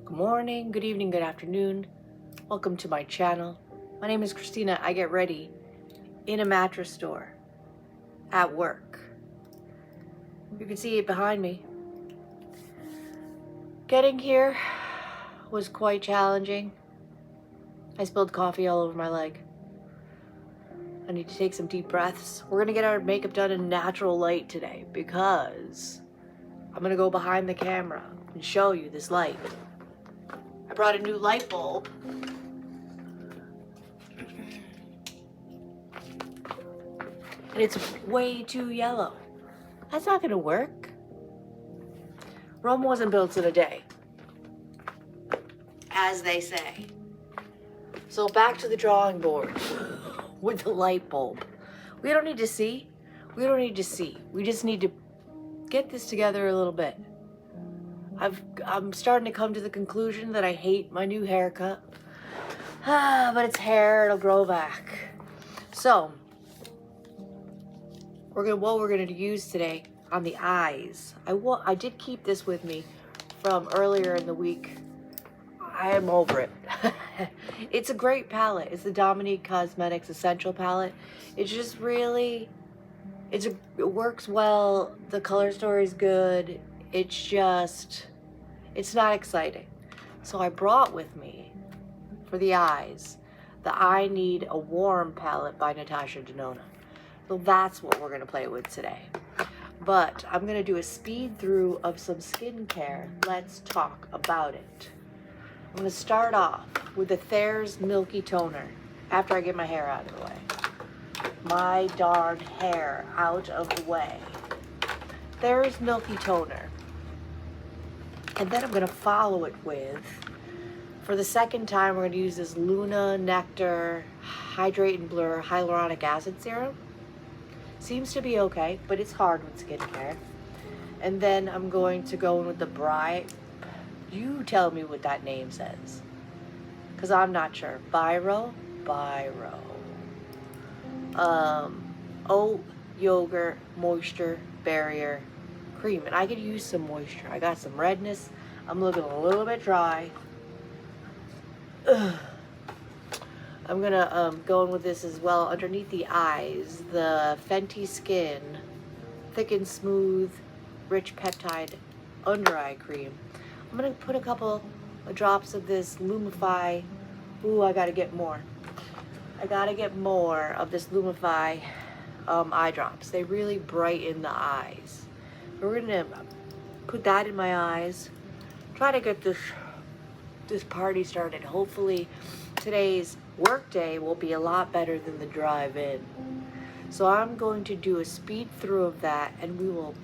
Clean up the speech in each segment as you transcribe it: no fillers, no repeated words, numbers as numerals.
Good morning, good evening, good afternoon. Welcome to my channel. My name is Christina. I get ready in a mattress store at work. You can see it behind me. Getting here was quite challenging. I spilled coffee all over my leg. I need to take some deep breaths. We're gonna get our makeup done in natural light today because I'm gonna go behind the camera and show you this light. I brought a new light bulb. And it's way too yellow. That's not gonna work. Rome wasn't built in a day, as they say. So back to the drawing board with the light bulb. We don't need to see. We don't need to see. We just need to get this together a little bit. I'm starting to come to the conclusion that I hate my new haircut. But it's hair, it'll grow back. So, what we're gonna use today on the eyes. I did keep this with me from earlier in the week. I am over it. It's a great palette. It's the Dominique Cosmetics Essential Palette. It's just really, it works well. The color story is good. It's not exciting. So I brought with me, for the eyes, the I Need a Warm palette by Natasha Denona. So that's what we're gonna play with today. But I'm gonna do a speed through of some skincare. Let's talk about it. I'm gonna start off with the Thayer's Milky Toner after I get my hair out of the way. My darn hair out of the way. Thayer's Milky Toner. And then I'm gonna follow it with, for the second time, we're gonna use this Luna Nectar Hydrate and Blur Hyaluronic Acid Serum. Seems to be okay, but it's hard with skincare. And then I'm going to go in with the Bright. You tell me what that name says, because I'm not sure. Biro. Oat Yogurt Moisture Barrier Cream. And I could use some moisture. I got some redness. I'm looking a little bit dry. Ugh. I'm gonna go in with this as well underneath the eyes. The Fenty Skin Thick and Smooth Rich Peptide Under Eye Cream. I'm gonna put a couple of drops of this Lumify. Ooh, I gotta get more. I gotta get more of this Lumify eye drops. They really brighten the eyes. We're gonna put that in my eyes. Try to get this party started. Hopefully today's work day will be a lot better than the drive-in. So I'm going to do a speed through of that and we will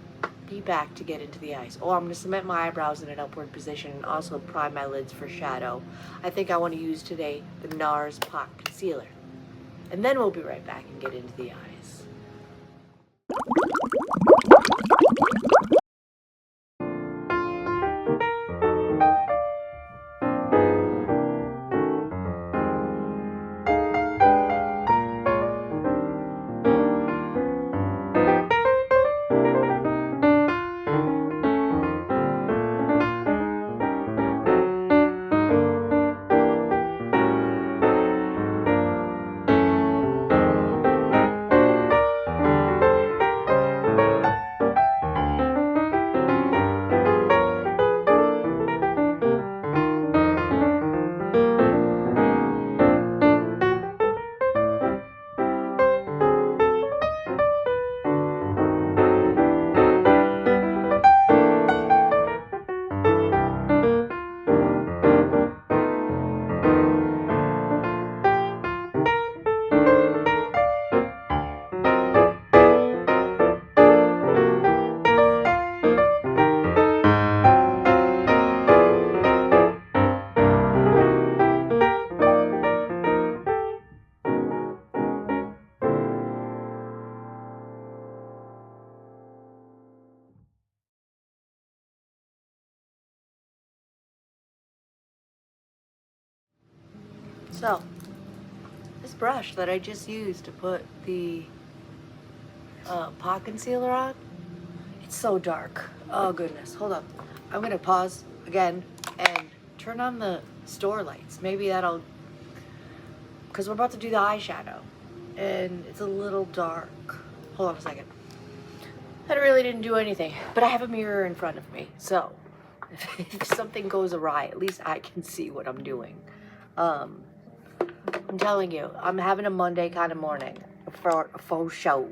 be back to get into the eyes. Oh, I'm going to cement my eyebrows in an upward position and also prime my lids for shadow. I think I want to use today the NARS Pot Concealer. And then we'll be right back and get into the eyes. So, this brush that I just used to put the pot concealer on, it's so dark. Oh goodness, hold up. I'm gonna pause again and turn on the store lights. Maybe that'll, because we're about to do the eyeshadow and it's a little dark. Hold on a second. I really didn't do anything, but I have a mirror in front of me, so if something goes awry, at least I can see what I'm doing. I'm telling you, I'm having a Monday kind of morning for a faux show.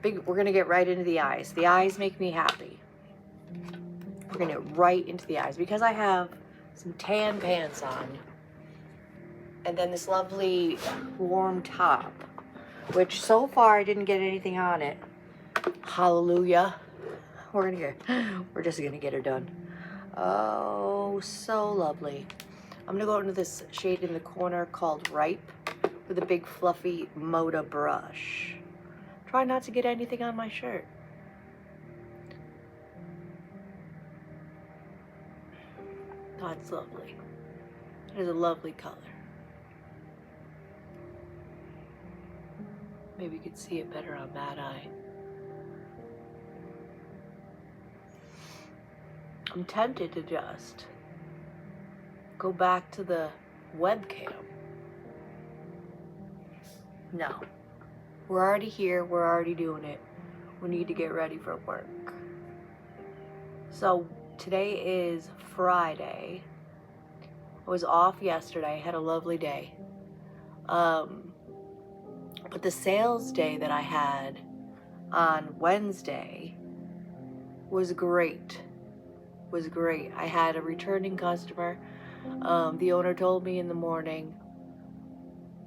We're gonna get right into the eyes. The eyes make me happy. We're gonna get right into the eyes because I have some tan pants on and then this lovely warm top, which so far I didn't get anything on it. Hallelujah. We're just gonna get her done. Oh, so lovely. I'm gonna go into this shade in the corner called Ripe with a big fluffy Moda brush. Try not to get anything on my shirt. That's lovely. It is a lovely color. Maybe you could see it better on that eye. I'm tempted to just go back to the webcam. No. We're already here. We're already doing it. We need to get ready for work. So today is Friday. I was off yesterday. Had a lovely day. But the sales day that I had on Wednesday was great. I had a returning customer. The owner told me in the morning,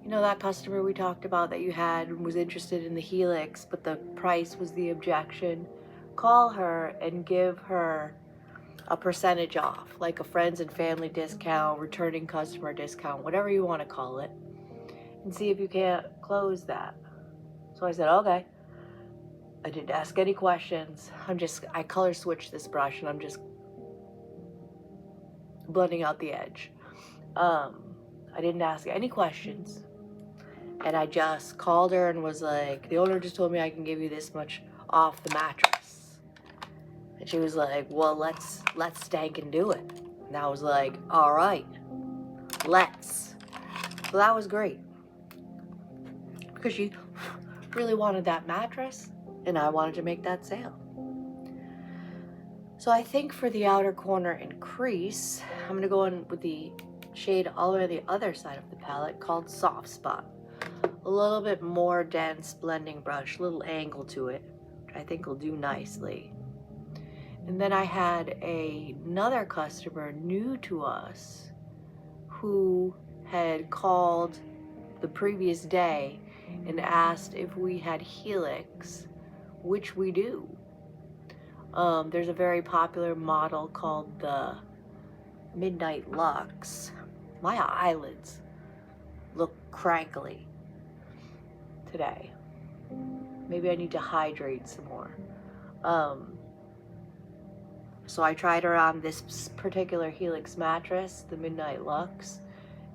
you know, that customer we talked about that you had and was interested in the Helix, but the price was the objection. Call her and give her a percentage off, like a friends and family discount, returning customer discount, whatever you want to call it, and see if you can't close that. So I said, okay. I didn't ask any questions. I color switched this brush and I'm just blending out the edge. I didn't ask any questions. And I just called her and was like, the owner just told me I can give you this much off the mattress. And she was like, well, let's stank and do it. And I was like, all right, let's. So that was great. Because she really wanted that mattress and I wanted to make that sale. So I think for the outer corner and crease, I'm gonna go in with the shade all the way on the other side of the palette called Soft Spot. A little bit more dense blending brush, little angle to it, which I think will do nicely. And then I had another customer new to us who had called the previous day and asked if we had Helix, which we do. There's a very popular model called the Midnight Luxe. My eyelids look crankly today. Maybe I need to hydrate some more. So I tried her on this particular Helix mattress, the Midnight Luxe,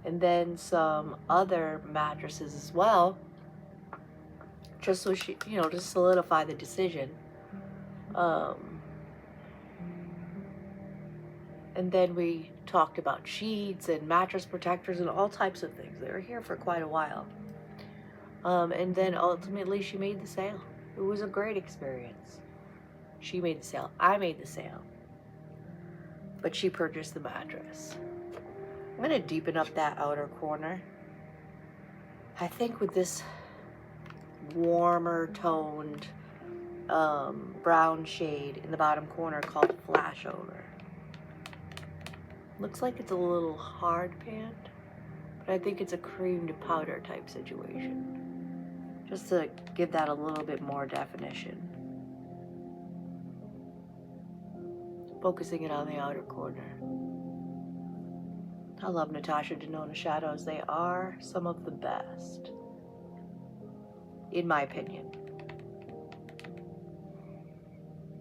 and then some other mattresses as well, just so she, you know, to solidify the decision. And then we talked about sheets and mattress protectors and all types of things. They were here for quite a while. And then ultimately she made the sale. It was a great experience. She made the sale. I made the sale. But she purchased the mattress. I'm going to deepen up that outer corner. I think with this warmer toned brown shade in the bottom corner called Flashover. Looks like it's a little hard panned, but I think it's a cream to powder type situation. Just to give that a little bit more definition. Focusing it on the outer corner. I love Natasha Denona shadows. They are some of the best, in my opinion.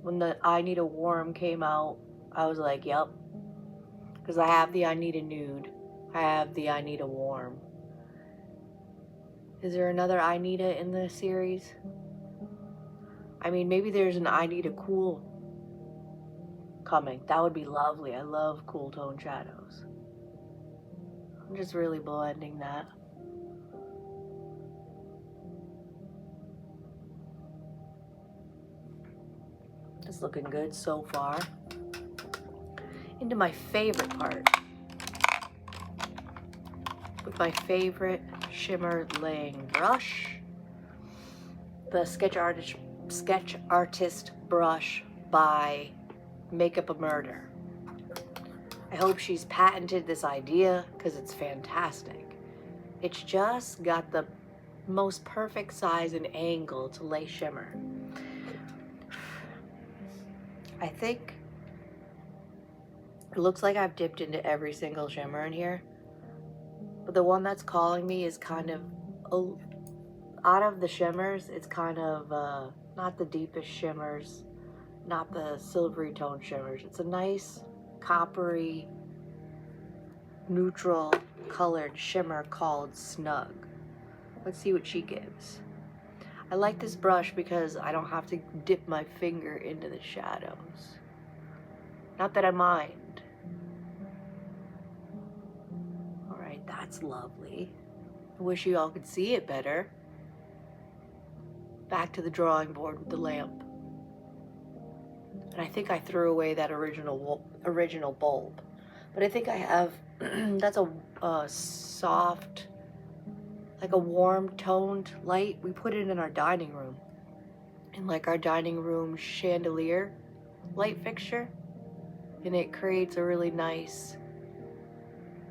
When the I Need a Warm came out, I was like, yep. Because I have the I Need a Nude. I have the I Need a Warm. Is there another I Need a in the series? I mean, maybe there's an I Need a Cool coming. That would be lovely. I love cool tone shadows. I'm just really blending that. It's looking good so far. Into my favorite part. With my favorite shimmer laying brush. The Sketch Artist brush by Makeup a Murder. I hope she's patented this idea because it's fantastic. It's just got the most perfect size and angle to lay shimmer. I think it looks like I've dipped into every single shimmer in here, but the one that's calling me is kind of, out of the shimmers, it's kind of not the deepest shimmers, not the silvery tone shimmers. It's a nice coppery, neutral colored shimmer called Snug. Let's see what she gives. I like this brush because I don't have to dip my finger into the shadows. Not that I mind. Alright, that's lovely. I wish you all could see it better. Back to the drawing board with the lamp. And I think I threw away that original bulb. But I think I have, that's a soft, like a warm toned light. We put it in our dining room. In like our dining room chandelier light fixture. And it creates a really nice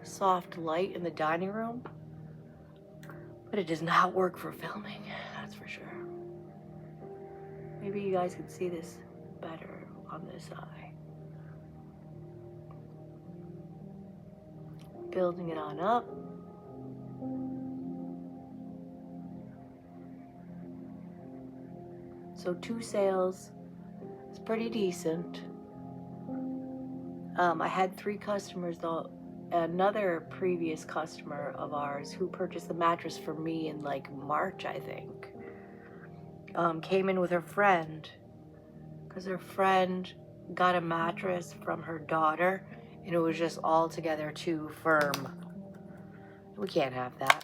soft light in the dining room. But it does not work for filming, that's for sure. Maybe you guys can see this better on this eye. Building it on up. So 2 sales, it's pretty decent. I had 3 customers though. Another previous customer of ours who purchased the mattress for me in like March, I think, came in with her friend because her friend got a mattress from her daughter and it was just altogether too firm. We can't have that.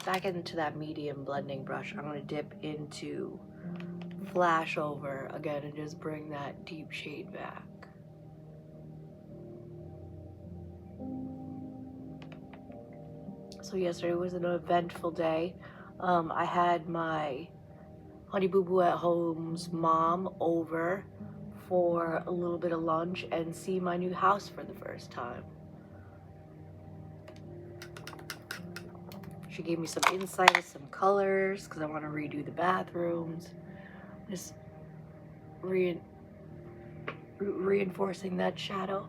Back into that medium blending brush, I'm going to dip into Flash Over again and just bring that deep shade back. So yesterday was an eventful day. I had my Honey Boo Boo at Home's mom over for a little bit of lunch and see my new house for the first time. She gave me some insight, some colors, because I want to redo the bathrooms. Just reinforcing that shadow,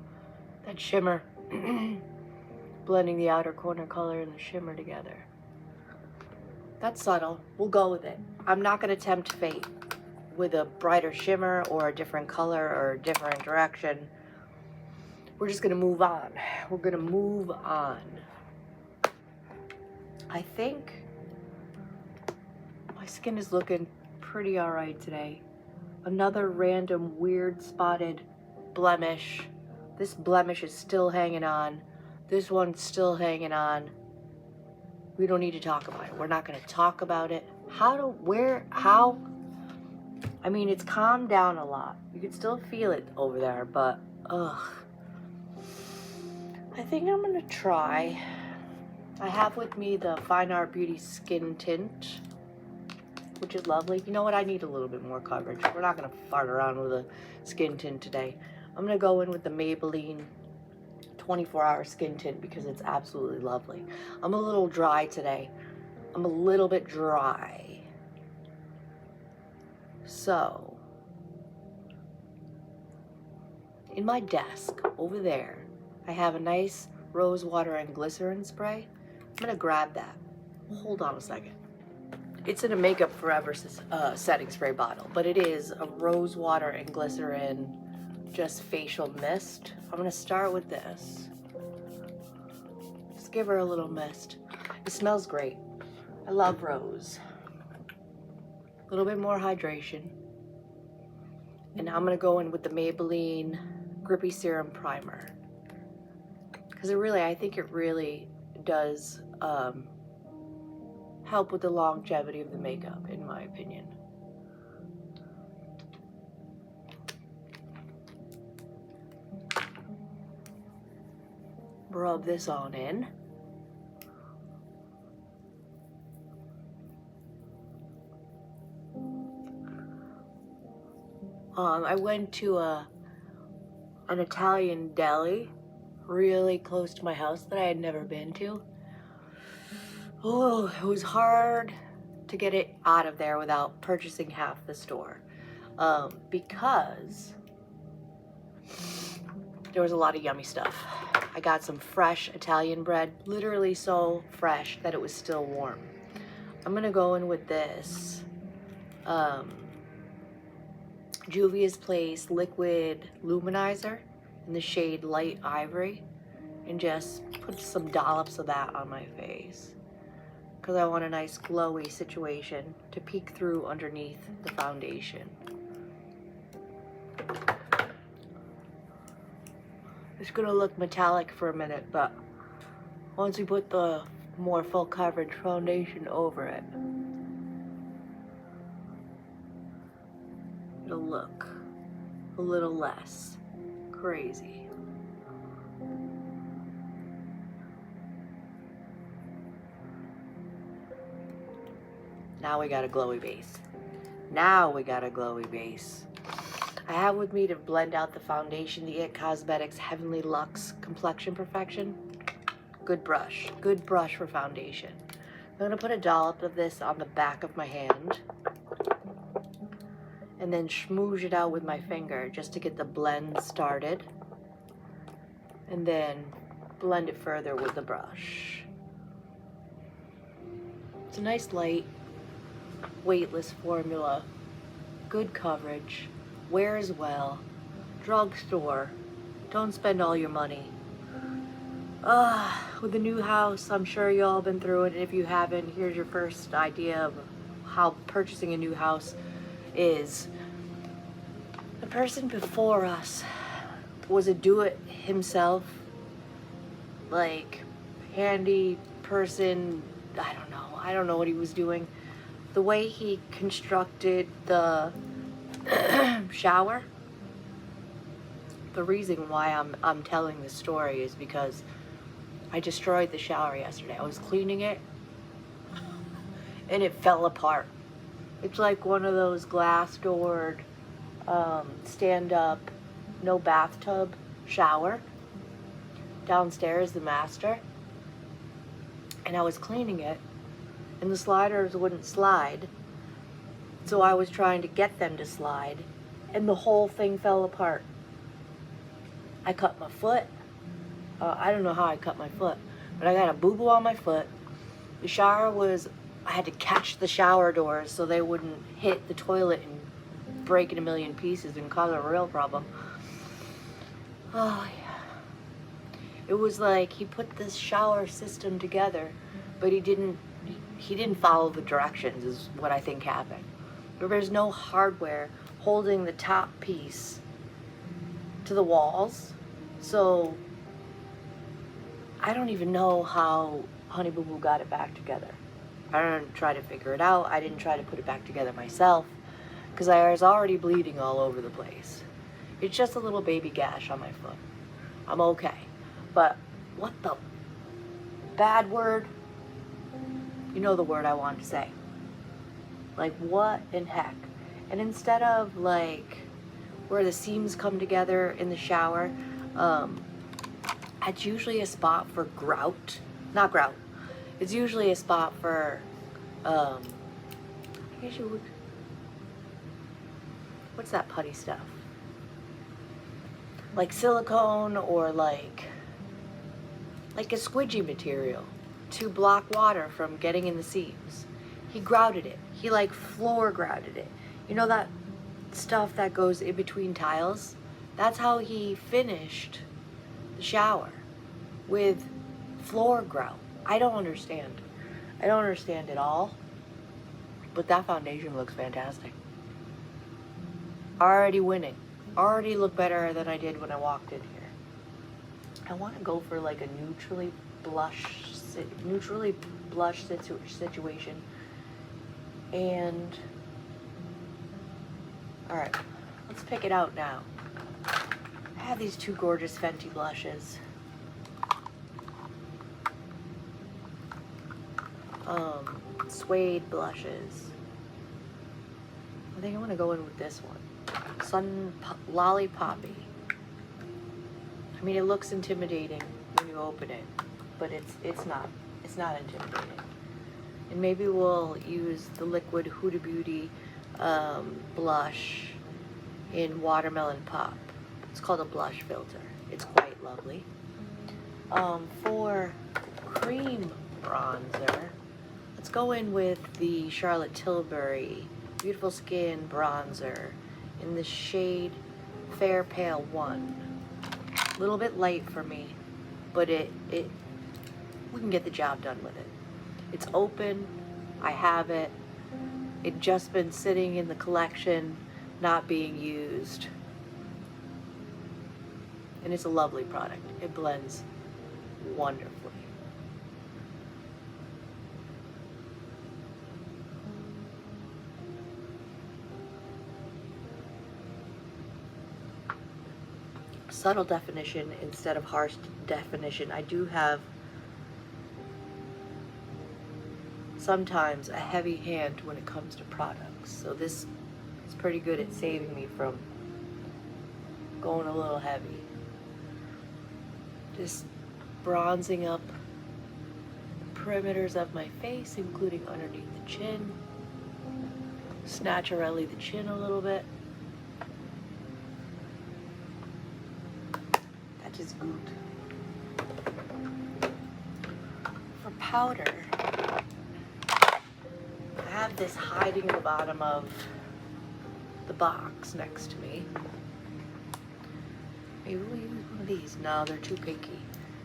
that shimmer. Blending the outer corner color and the shimmer together. That's subtle. We'll go with it. I'm not going to tempt fate with a brighter shimmer or a different color or a different direction. We're just going to move on. We're going to move on. I think my skin is looking pretty alright today. Another random weird spotted blemish. This blemish is still hanging on. This one's still hanging on. We don't need to talk about it. We're not going to talk about it. How? I mean, it's calmed down a lot. You can still feel it over there, but, ugh. I think I'm going to try. I have with me the Fine Art Beauty Skin Tint, which is lovely. You know what? I need a little bit more coverage. We're not going to fart around with a skin tint today. I'm going to go in with the Maybelline 24-hour skin tint because it's absolutely lovely. I'm a little dry today. I'm a little bit dry. So, in my desk over there, I have a nice rose water and glycerin spray. I'm gonna grab that. Hold on a second. It's in a Makeup Forever setting spray bottle, but it is a rose water and glycerin just facial mist. I'm gonna start with this. Just give her a little mist. It smells great. I love rose. A little bit more hydration. And I'm gonna go in with the Maybelline Grippy Serum Primer. Because I think it really does help with the longevity of the makeup, in my opinion. Rub this on in. I went to an Italian deli really close to my house that I had never been to. Oh, it was hard to get it out of there without purchasing half the store, because there was a lot of yummy stuff. I got some fresh Italian bread, literally so fresh that it was still warm. I'm gonna go in with this Juvia's Place Liquid Luminizer in the shade Light Ivory, and just put some dollops of that on my face because I want a nice glowy situation to peek through underneath the foundation. It's gonna look metallic for a minute, but once we put the more full coverage foundation over it, it'll look a little less crazy. Now we got a glowy base. Now we got a glowy base. I have with me to blend out the foundation the IT Cosmetics Heavenly Luxe Complexion Perfection. Good brush for foundation. I'm gonna put a dollop of this on the back of my hand and then smoosh it out with my finger just to get the blend started, and then blend it further with the brush. It's a nice light, weightless formula, good coverage, wears well, drugstore, don't spend all your money. With the new house, I'm sure y'all been through it, and if you haven't, here's your first idea of how purchasing a new house is. The person before us was a do-it-himself, like, handy person. I don't know what he was doing. The way he constructed the shower, the reason why I'm telling this story is because I destroyed the shower yesterday. I was cleaning it and it fell apart. It's like one of those glass-doored, stand-up, no bathtub shower. Downstairs, the master. And I was cleaning it, and the sliders wouldn't slide. So I was trying to get them to slide, and the whole thing fell apart. I cut my foot. I don't know how I cut my foot, but I got a boo-boo on my foot. The shower was, I had to catch the shower doors so they wouldn't hit the toilet and break in a million pieces and cause a real problem. Oh yeah. It was like he put this shower system together, but he didn't follow the directions, is what I think happened. There's no hardware holding the top piece to the walls, so I don't even know how Honey Boo Boo got it back together. I didn't try to figure it out. I didn't try to put it back together myself because I was already bleeding all over the place. It's just a little baby gash on my foot. I'm okay. But what the bad word? You know the word I want to say. Like, what in heck? And instead of like where the seams come together in the shower, it's usually a spot for grout. Not grout. It's usually a spot for, I guess you would, what's that putty stuff? Like silicone or like a squidgy material to block water from getting in the seams. He grouted it. He like floor grouted it. You know that stuff that goes in between tiles? That's how he finished the shower, with floor grout. I don't understand. I don't understand at all. But that foundation looks fantastic. Already winning. already look better than I did when I walked in here. I want to go for like a neutrally blush situation. And all right, let's pick it out now. I have these two gorgeous Fenty blushes. Suede blushes. I think I want to go in with this one. Lollipoppy. I mean, it looks intimidating when you open it, but it's not intimidating. And maybe we'll use the liquid Huda Beauty blush in Watermelon Pop. It's called a blush filter. It's quite lovely. For cream bronzer, let's go in with the Charlotte Tilbury Beautiful Skin bronzer in the shade Fair Pale 1. A little bit light for me, but we can get the job done with it. It's open, I have it. It's just been sitting in the collection, not being used. And it's a lovely product. It blends wonderfully. Subtle definition instead of harsh definition. I do have sometimes a heavy hand when it comes to products, so this is pretty good at saving me from going a little heavy. Just bronzing up the perimeters of my face, including underneath the chin. Snatcherelli the chin a little bit. That is good. For powder, I have this hiding in the bottom of the box next to me. Maybe we'll use one of these. No, they're too pinky.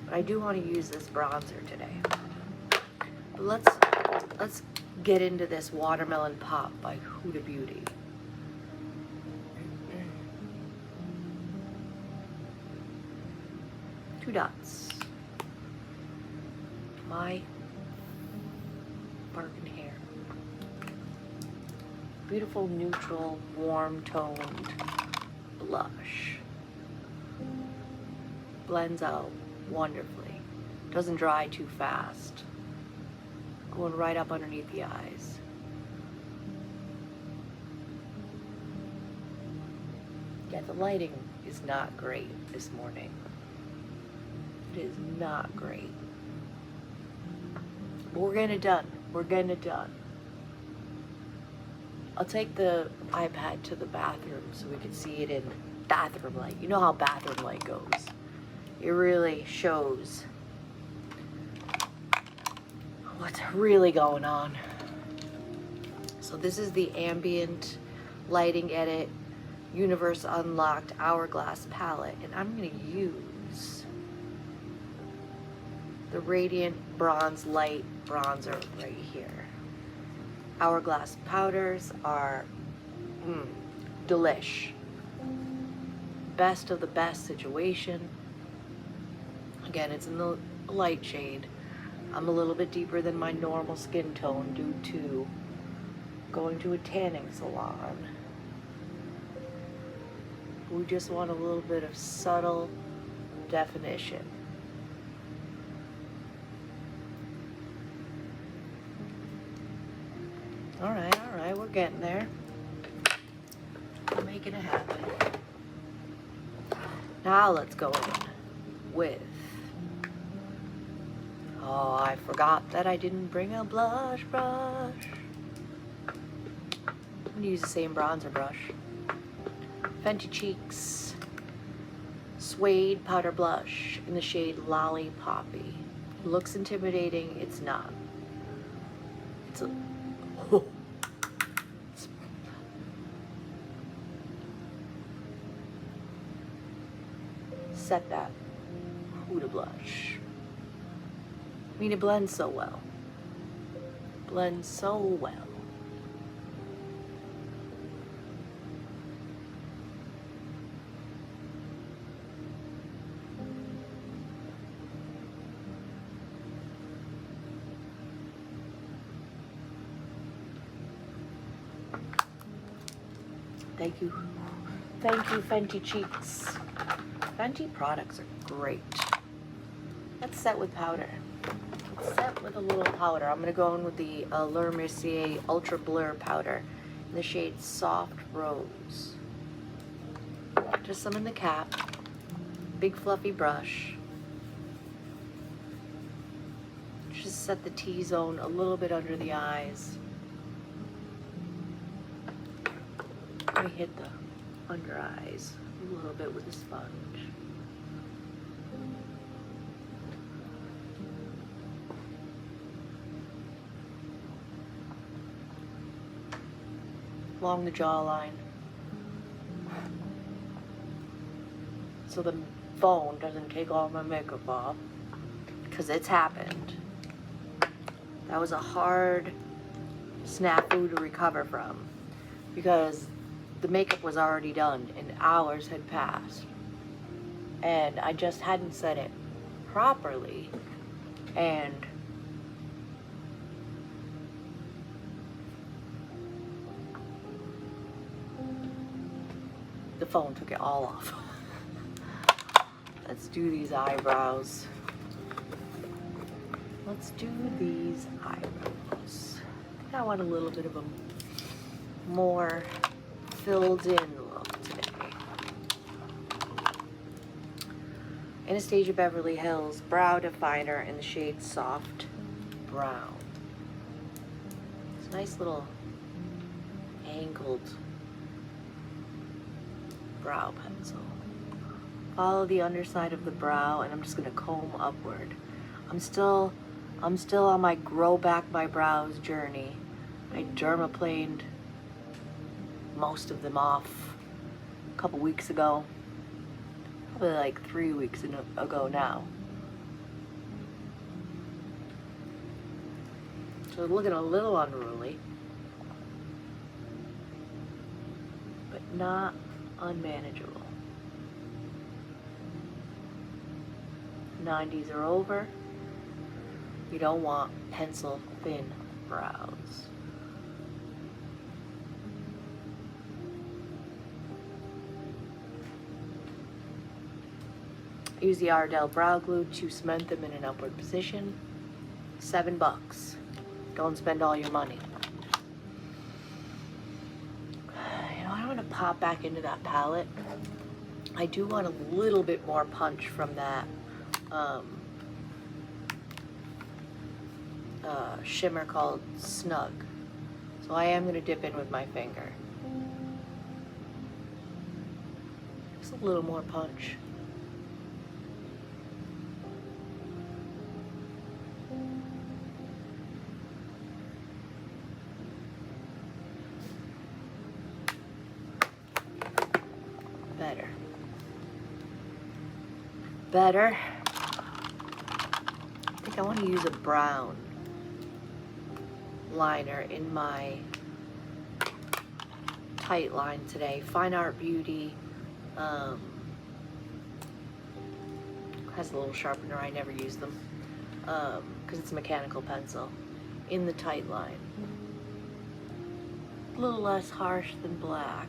But I do want to use this bronzer today. But let's get into this Watermelon Pop by Huda Beauty. Two dots. My bargain hair. Beautiful, neutral, warm-toned blush. Blends out wonderfully. Doesn't dry too fast. Going right up underneath the eyes. Yeah, the lighting is not great this morning. It is not great. But we're getting it done. We're getting it done. I'll take the iPad to the bathroom so we can see it in bathroom light. You know how bathroom light goes. It really shows what's really going on. So this is the Ambient Lighting Edit Universe Unlocked Hourglass palette, and I'm going to use the Radiant Bronze Light bronzer right here. Hourglass powders are delish. Best of the best situation. Again, it's in the light shade. I'm a little bit deeper than my normal skin tone due to going to a tanning salon. We just want a little bit of subtle definition. All right, we're getting there. We're making it happen. Now let's go in with, oh, I forgot that I didn't bring a blush brush. I'm gonna use the same bronzer brush. Fenty Cheeks Suede Powder Blush in the shade Lollipoppy. It looks intimidating, it's not. It's a, oh. Set that Huda blush. I mean, it blends so well. Blends so well. Thank you. Thank you, Fenty Cheeks. Fenty products are great. Let's set with powder. Let's set with a little powder. I'm going to go in with the Le Mercier Ultra Blur powder in the shade Soft Rose. Just some in the cap. Big fluffy brush. Just set the T-zone a little bit under the eyes. Let me hit the under eyes a little bit with a sponge. Along the jawline, so the phone doesn't take all my makeup off, because it's happened. That was a hard snafu to recover from, because the makeup was already done and hours had passed, and I just hadn't set it properly, and the phone took it all off. Let's do these eyebrows. Let's do these eyebrows. I think I want a little bit of a more filled in look today. Anastasia Beverly Hills Brow Definer in the shade Soft Brown. It's a nice little angled brow pencil. Follow the underside of the brow, and I'm just gonna comb upward. I'm still on my grow back my brows journey. I dermaplaned most of them off a couple weeks ago. Probably like 3 weeks ago now. So it's looking a little unruly, but not unmanageable. 90s are over. You don't want pencil thin brows. Use the Ardell brow glue to cement them in an upward position. $7. Don't spend all your money. You know, I don't want to pop back into that palette. I do want a little bit more punch from that shimmer called Snug. So I am going to dip in with my finger. Just a little more punch. Better. Better. I think I want to use a brown liner in my tight line today. Fine Art Beauty has a little sharpener. I never use them because it's a mechanical pencil in the tight line. A little less harsh than black,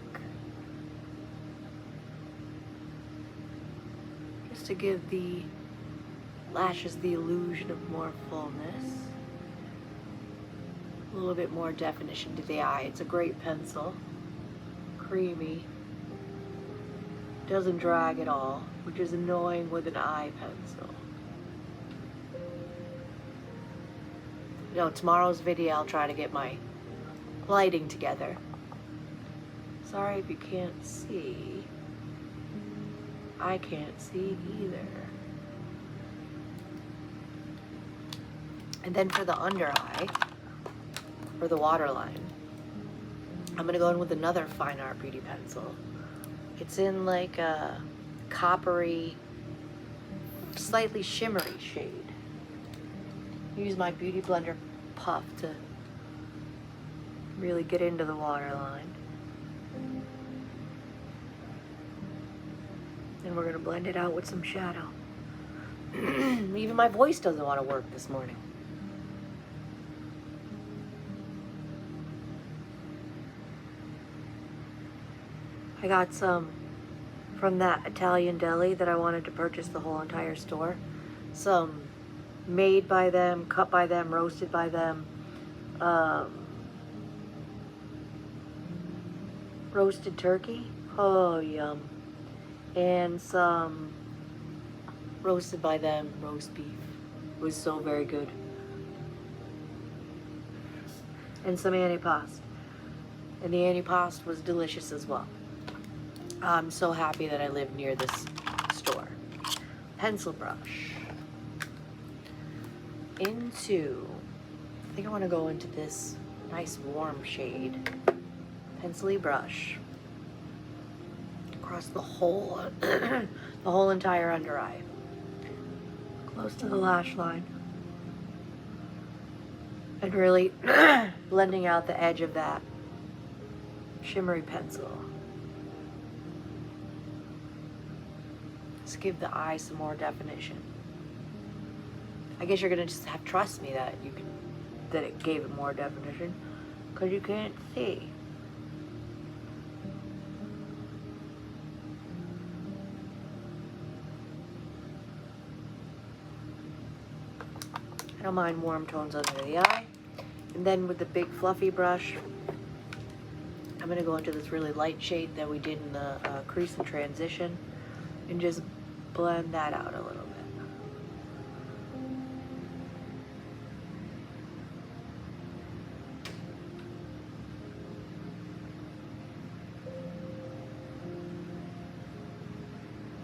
just to give the lashes the illusion of more fullness. A little bit more definition to the eye. It's a great pencil. Creamy. Doesn't drag at all, which is annoying with an eye pencil. You know, tomorrow's video I'll try to get my lighting together. Sorry if you can't see. I can't see either. And then for the under eye, for the waterline, I'm gonna go in with another Fine Art Beauty pencil. It's in like a coppery, slightly shimmery shade. Use my Beauty Blender puff to really get into the waterline. And we're gonna blend it out with some shadow. Even my voice doesn't want to work this morning. I got some from that Italian deli that I wanted to purchase the whole entire store. Some made by them, cut by them, roasted by them, roasted turkey. Oh, yum. And some roasted by them roast beef. It was so very good. And some antipasto. And the antipasto was delicious as well. I'm so happy that I live near this store. Pencil brush. I think I want to go into this nice warm shade. Pencil-y brush. Across the whole, the whole entire under eye. Close to the lash line. And really blending out the edge of that shimmery pencil. Just give the eye some more definition. I guess you're gonna just have to trust me that that it gave it more definition, because you can't see. I don't mind warm tones under the eye. And then with the big fluffy brush, I'm gonna go into this really light shade that we did in the crease and transition, and just blend that out a little bit.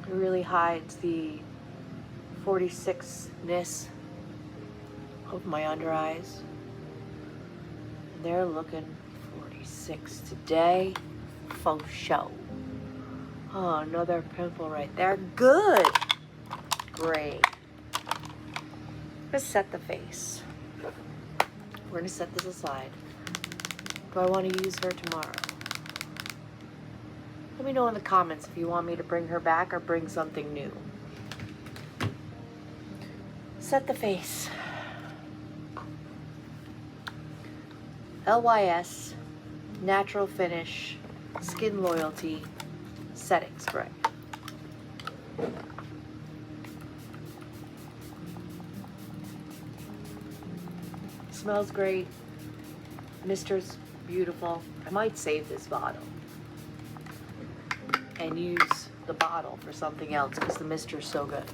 It really hides the 46-ness of my under eyes. And they're looking 46 today. Faux show. Oh, another pimple right there. Good. Great. Let's set the face. We're gonna set this aside. Do I want to use her tomorrow? Let me know in the comments if you want me to bring her back or bring something new. Set the face. LYS Natural Finish Skin Loyalty Setting Spray. Smells great. Mister's beautiful. I might save this bottle and use the bottle for something else because the mister's so good.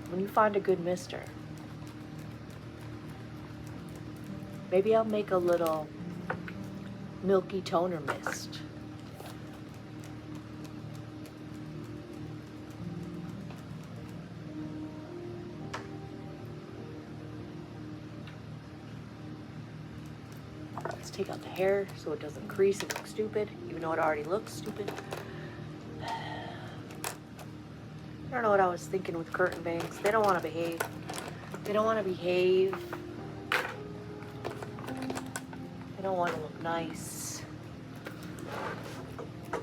When you find a good mister, maybe I'll make a little milky toner mist. Let's take out the hair so it doesn't crease and look stupid, even though it already looks stupid. I don't know what I was thinking with curtain bangs. They don't want to behave. They don't want to behave. They don't want to look nice.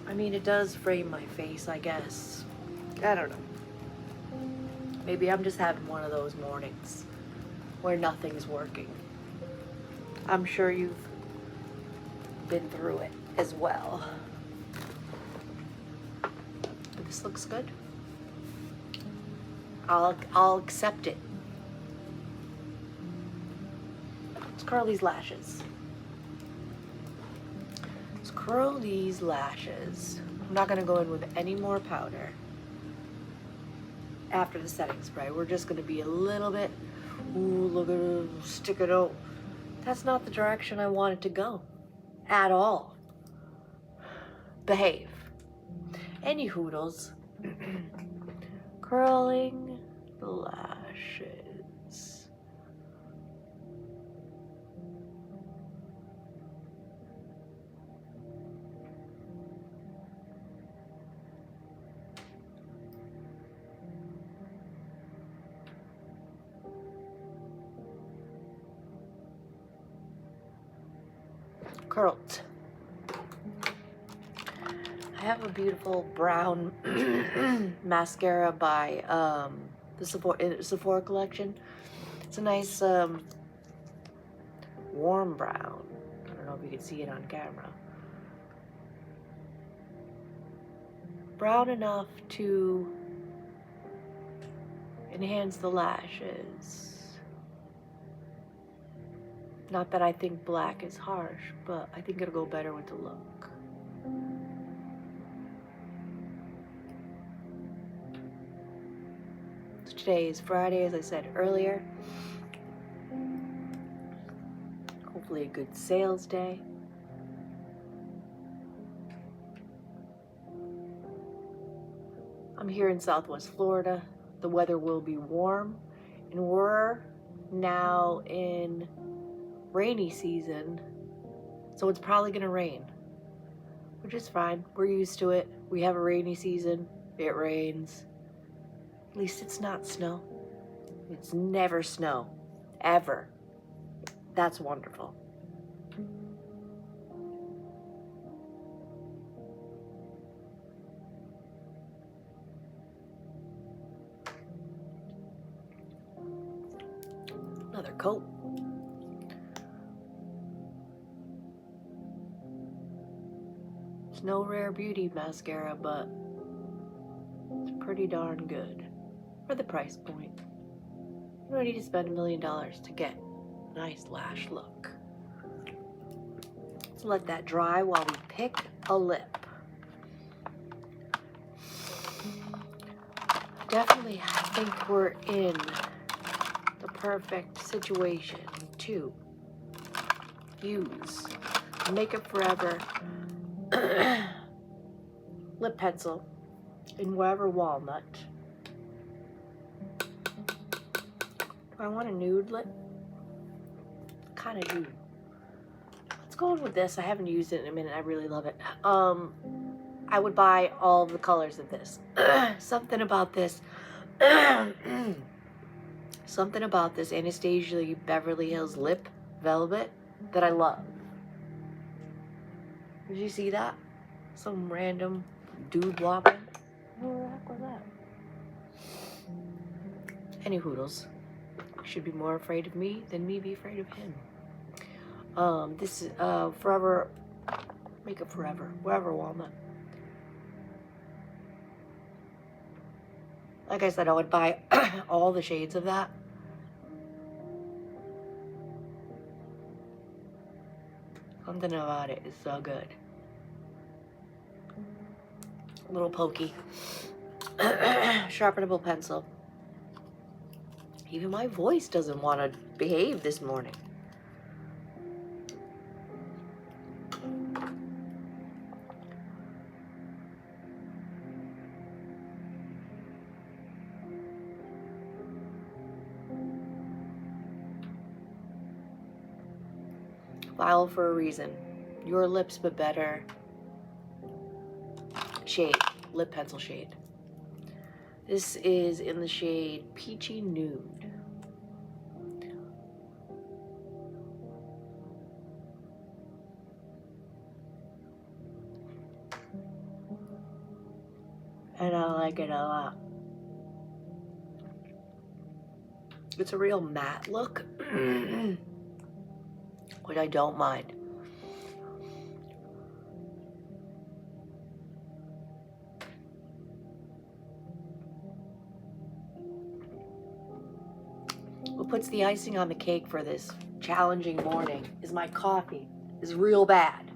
I mean, it does frame my face, I guess. I don't know. Maybe I'm just having one of those mornings where nothing's working. I'm sure you've been through it as well. But this looks good. I'll accept it. Let's curl these lashes. Let's curl these lashes. I'm not gonna go in with any more powder after the setting spray. We're just gonna be a little bit, ooh, look at it, stick it out. That's not the direction I want it to go at all. Behave. Any hoodles. Curling the lashes. Curled. I have a beautiful brown mascara by the Sephora collection. It's a nice warm brown. I don't know if you can see it on camera. brown enough to enhance the lashes. Not that I think black is harsh, but I think it'll go better with the look. So today is Friday, as I said earlier. Hopefully a good sales day. I'm here in Southwest Florida. The weather will be warm, and we're now in rainy season, so it's probably gonna rain, which is fine. We're used to it. We have a rainy season. It rains. At least it's not snow. It's never snow, ever. That's wonderful. Another coat. It's no Rare Beauty mascara, but it's pretty darn good for the price point. You don't need to spend $1 million to get a nice lash look. Let's let that dry while we pick a lip. Definitely, I think we're in the perfect situation to use Makeup Forever lip pencil in whatever walnut. Do I want a nude lip? Kind of do. Let's go in with this. I haven't used it in a minute. I really love it. I would buy all the colors of this. Something about this. Something about this Anastasia Beverly Hills Lip Velvet that I love. Did you see that? Some random dude walking. Who the heck was that? Any hoodles. Should be more afraid of me than me be afraid of him. This is Forever, Makeup Forever, wherever walnut. Like I said, I would buy all the shades of that. Something about it is so good. A little pokey. Sharpenable pencil. Even my voice doesn't want to behave this morning. File for a reason. Your lips but better. Shade. Lip pencil shade. This is in the shade Peachy Nude. And I like it a lot. It's a real matte look, which I don't mind. What puts the icing on the cake for this challenging morning is my coffee is real bad.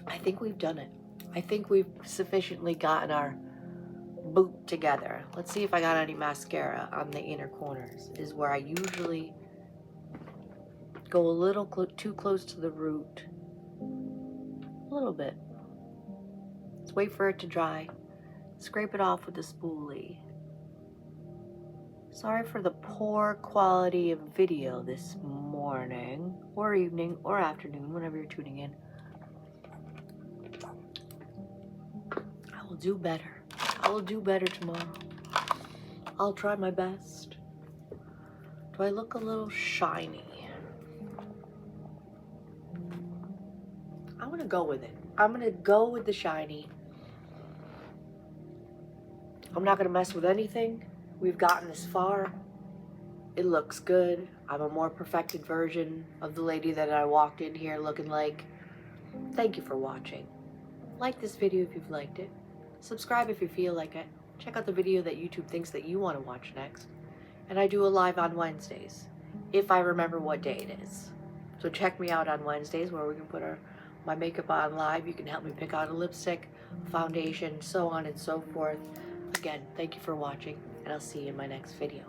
I think we've done it. I think we've sufficiently gotten our boot together. Let's see if I got any mascara on the inner corners. Is where I usually go a little too close to the root. A little bit. Let's wait for it to dry. Scrape it off with a spoolie. Sorry for the poor quality of video this morning, or evening, or afternoon, whenever you're tuning in. I will do better. I will do better tomorrow. I'll try my best. Do I look a little shiny? I'm gonna go with it. I'm gonna go with the shiny. I'm not gonna mess with anything. We've gotten this far. It looks good. I'm a more perfected version of the lady that I walked in here looking like. Thank you for watching. Like this video if you've liked it. Subscribe if you feel like it. Check out the video that YouTube thinks that you want to watch next. And I do a live on Wednesdays, if I remember what day it is. So check me out on Wednesdays where we can put my makeup on live. You can help me pick out a lipstick, foundation, so on and so forth. Again, thank you for watching, and I'll see you in my next video.